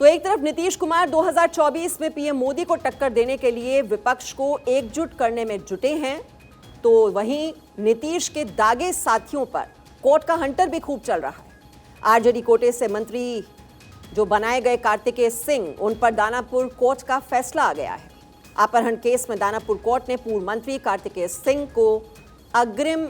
तो एक तरफ नीतीश कुमार 2024 में पीएम मोदी को टक्कर देने के लिए विपक्ष को एकजुट करने में जुटे हैं, तो वहीं नीतीश के दागे साथियों पर कोर्ट का हंटर भी खूब चल रहा है। आरजेडी कोटे से मंत्री जो बनाए गए कार्तिकेय सिंह, उन पर दानापुर कोर्ट का फैसला आ गया है। अपहरण केस में दानापुर कोर्ट ने पूर्व मंत्री कार्तिकेय सिंह को अग्रिम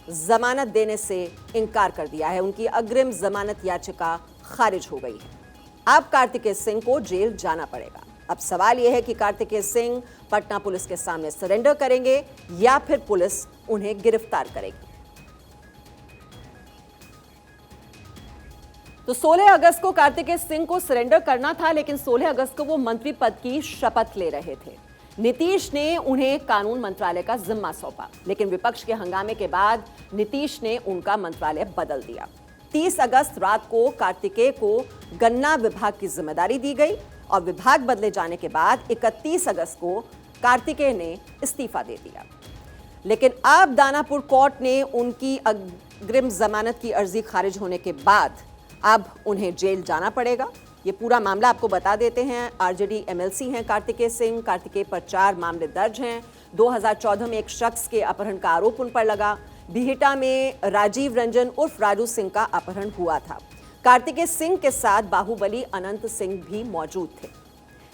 जमानत देने से इनकार कर दिया है। उनकी अग्रिम जमानत याचिका खारिज हो गई है। अब कार्तिकेय सिंह को जेल जाना पड़ेगा। अब सवाल यह है कि कार्तिकेय सिंह पटना पुलिस के सामने सरेंडर करेंगे या फिर पुलिस उन्हें गिरफ्तार करेगी। तो 16 अगस्त को कार्तिकेय सिंह को सरेंडर करना था, लेकिन 16 अगस्त को वो मंत्री पद की शपथ ले रहे थे। नीतीश ने उन्हें कानून मंत्रालय का जिम्मा सौंपा, लेकिन विपक्ष के हंगामे के बाद नीतीश ने उनका मंत्रालय बदल दिया। 30 अगस्त रात को कार्तिकेय को गन्ना विभाग की जिम्मेदारी दी गई और विभाग बदले जाने के बाद 31 अगस्त को कार्तिकेय ने इस्तीफा दे दिया। लेकिन अब दानापुर कोर्ट ने उनकी अग्रिम जमानत की अर्जी खारिज होने के बाद अब उन्हें जेल जाना पड़ेगा। ये पूरा मामला आपको बता देते हैं। आरजेडी एमएलसी हैं कार्तिकेय सिंह। कार्तिकेय पर 4 मामले दर्ज हैं। 2014 में एक शख्स के अपहरण का आरोप उन पर लगा। बिहटा में राजीव रंजन उर्फ राजू सिंह का अपहरण हुआ था। कार्तिकेय सिंह के साथ बाहुबली अनंत सिंह भी मौजूद थे।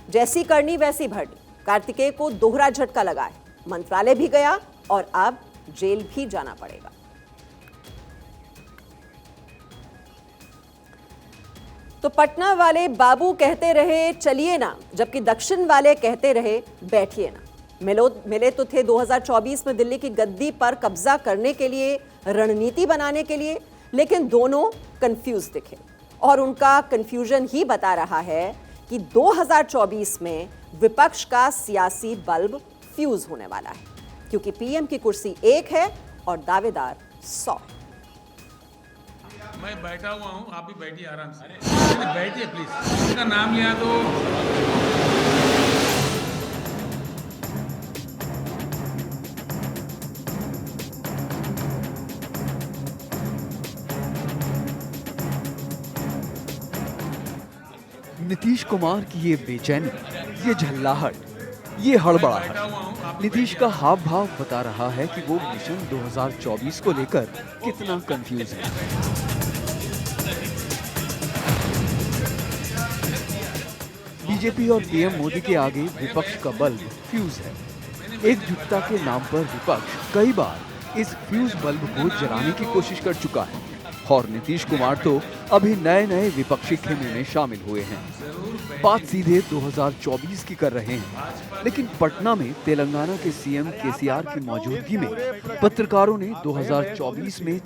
जैसी करनी वैसी भरनी, कार्तिकेय को दोहरा झटका लगा है। मंत्रालय भी गया और अब जेल भी जाना पड़ेगा। तो पटना वाले बाबू कहते रहे चलिए ना, जबकि दक्षिण वाले कहते रहे बैठिए ना। मिले तो थे 2024 में दिल्ली की गद्दी पर कब्जा करने के लिए, रणनीति बनाने के लिए, लेकिन दोनों कंफ्यूज दिखे। और उनका कंफ्यूजन ही बता रहा है कि 2024 में विपक्ष का सियासी बल्ब फ्यूज होने वाला है, क्योंकि पीएम की कुर्सी 1 है और दावेदार 100 है। मैं बैठा हुआ हूँ, आप भी बैठिए आराम से। बैठिए प्लीज, इसका नाम लिया तो। नीतीश कुमार की ये बेचैनी, ये झल्लाहट, ये हड़बड़ाहट नीतीश का हाव भाव बता रहा है कि वो मिशन 2024 को लेकर कितना कंफ्यूज है। बीजेपी और पीएम मोदी के आगे विपक्ष का बल्ब फ्यूज है। एकजुटता के नाम पर विपक्ष कई बार इस फ्यूज बल्ब को जलाने की कोशिश कर चुका है और नीतीश कुमार तो अभी नए नए विपक्षी खेमे में शामिल हुए हैं। बात सीधे 2024 की कर रहे हैं, लेकिन पटना में तेलंगाना के सीएम केसीआर की मौजूदगी में पत्रकारों ने 2024 में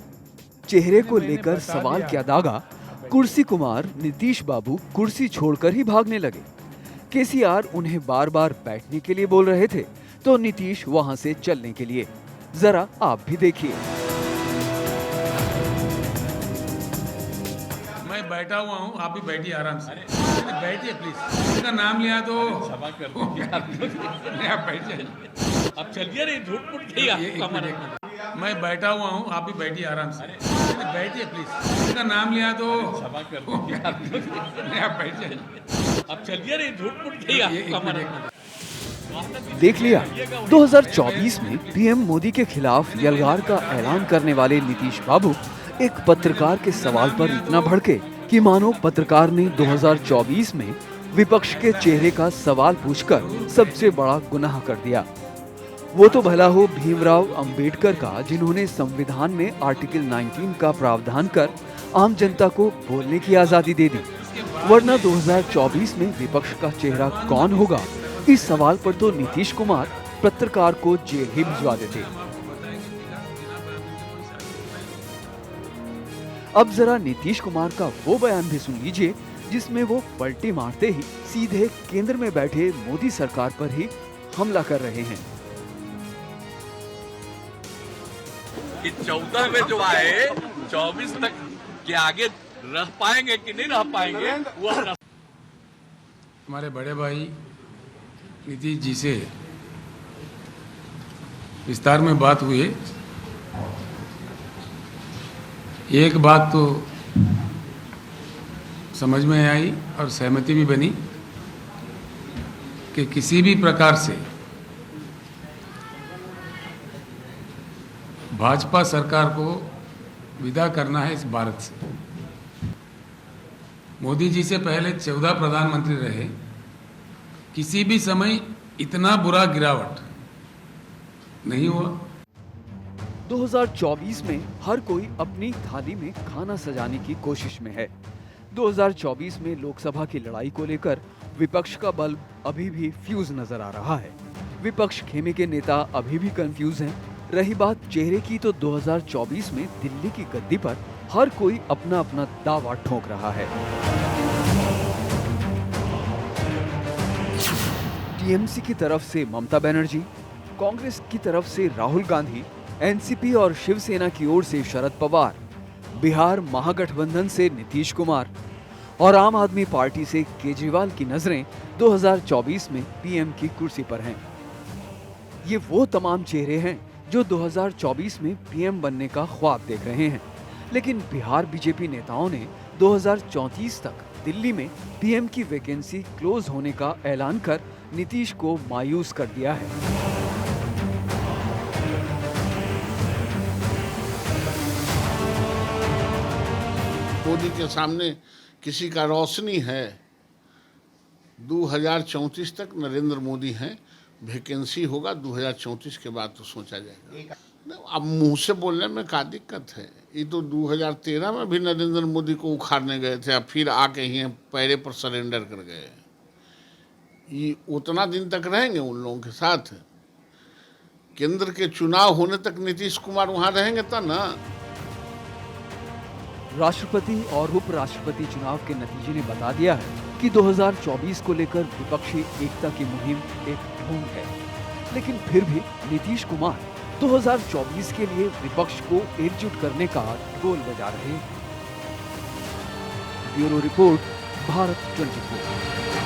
चेहरे को लेकर सवाल किया दागा। कुर्सी कुमार नीतीश बाबू कुर्सी छोड़कर ही भागने लगे। केसीआर उन्हें बार बार बैठने के लिए बोल रहे थे, तो नीतीश वहां से चलने के लिए। जरा आप भी देखिए। मैं बैठा हुआ हूँ, आप भी बैठिए आराम से। बैठिए प्लीज, इसका नाम लिया तो। आप बैठ जाइए। अब चलिए रे, झूठ मूठ मैं बैठा हुआ हूँ, आप भी बैठिए आराम से। बैठिए प्लीज, इसका नाम लिया तो। आप बैठ जाइए। अब चलिए रे, झूठ मूठ देख लिया, 2024 में पीएम मोदी के खिलाफ यलगार का ऐलान करने वाले नीतीश बाबू एक पत्रकार के सवाल पर इतना भड़के कि मानो पत्रकार ने 2024 में विपक्ष के चेहरे का सवाल पूछकर सबसे बड़ा गुनाह कर दिया। वो तो भला हो भीमराव अंबेडकर का, जिन्होंने संविधान में आर्टिकल 19 का प्रावधान कर आम जनता को बोलने की आजादी दे दी, वरना 2024 में विपक्ष का चेहरा कौन होगा, इस सवाल पर तो नीतीश कुमार पत्रकार को जेल ही भिजवा देते। अब जरा नीतीश कुमार का वो बयान भी सुन लीजिए, जिसमें वो पलटी मारते ही सीधे केंद्र में बैठे मोदी सरकार पर ही हमला कर रहे हैं। कि 14 में जो आए 24 तक के आगे रह पाएंगे कि नहीं रह पाएंगे, वह हमारे बड़े भाई नीतीश जी से विस्तार में बात हुई है। एक बात तो समझ में आई और सहमति भी बनी कि किसी भी प्रकार से भाजपा सरकार को विदा करना है इस भारत से। मोदी जी से पहले 14 प्रधानमंत्री रहे, किसी भी समय इतना बुरा गिरावट नहीं हुआ। 2024 में हर कोई अपनी थाली में खाना सजाने की कोशिश में है। 2024 में लोकसभा की लड़ाई को लेकर विपक्ष का बल्ब अभी भी फ्यूज नजर आ रहा है। विपक्ष खेमे के नेता अभी भी कंफ्यूज हैं। रही बात चेहरे की, तो 2024 में दिल्ली की गद्दी पर हर कोई अपना अपना दावा ठोक रहा है। टीएमसी की तरफ से ममता बनर्जी, कांग्रेस की तरफ से राहुल गांधी, एनसीपी और शिवसेना की ओर से शरद पवार, बिहार महागठबंधन से नीतीश कुमार और आम आदमी पार्टी से केजरीवाल की नजरें 2024 में पीएम की कुर्सी पर हैं। ये वो तमाम चेहरे हैं जो 2024 में पीएम बनने का ख्वाब देख रहे हैं। लेकिन बिहार बीजेपी नेताओं ने 2034 तक दिल्ली में पीएम की वैकेंसी क्लोज होने का ऐलान कर नीतीश को मायूस कर दिया है। मोदी के सामने किसी का रोशनी है। 2034 तक नरेंद्र मोदी हैं, वैकेंसी होगा 2034 के बाद तो सोचा जाएगा। अब मुंह से बोलने में क्या दिक्कत है? ये तो 2013 में भी नरेंद्र मोदी को उखाड़ने गए थे, अब फिर आके ही पैरे पर सरेंडर कर गए। ये उतना दिन तक रहेंगे उन लोगों के साथ? केंद्र के चुनाव होने तक नीतीश कुमार वहां रहेंगे तब ना। राष्ट्रपति और उपराष्ट्रपति चुनाव के नतीजे ने बता दिया है कि 2024 को लेकर विपक्षी एकता की मुहिम एक ढोंग है। लेकिन फिर भी नीतीश कुमार 2024 के लिए विपक्ष को एकजुट करने का ढोल बजा रहे हैं। Bureau report, Bharat 24।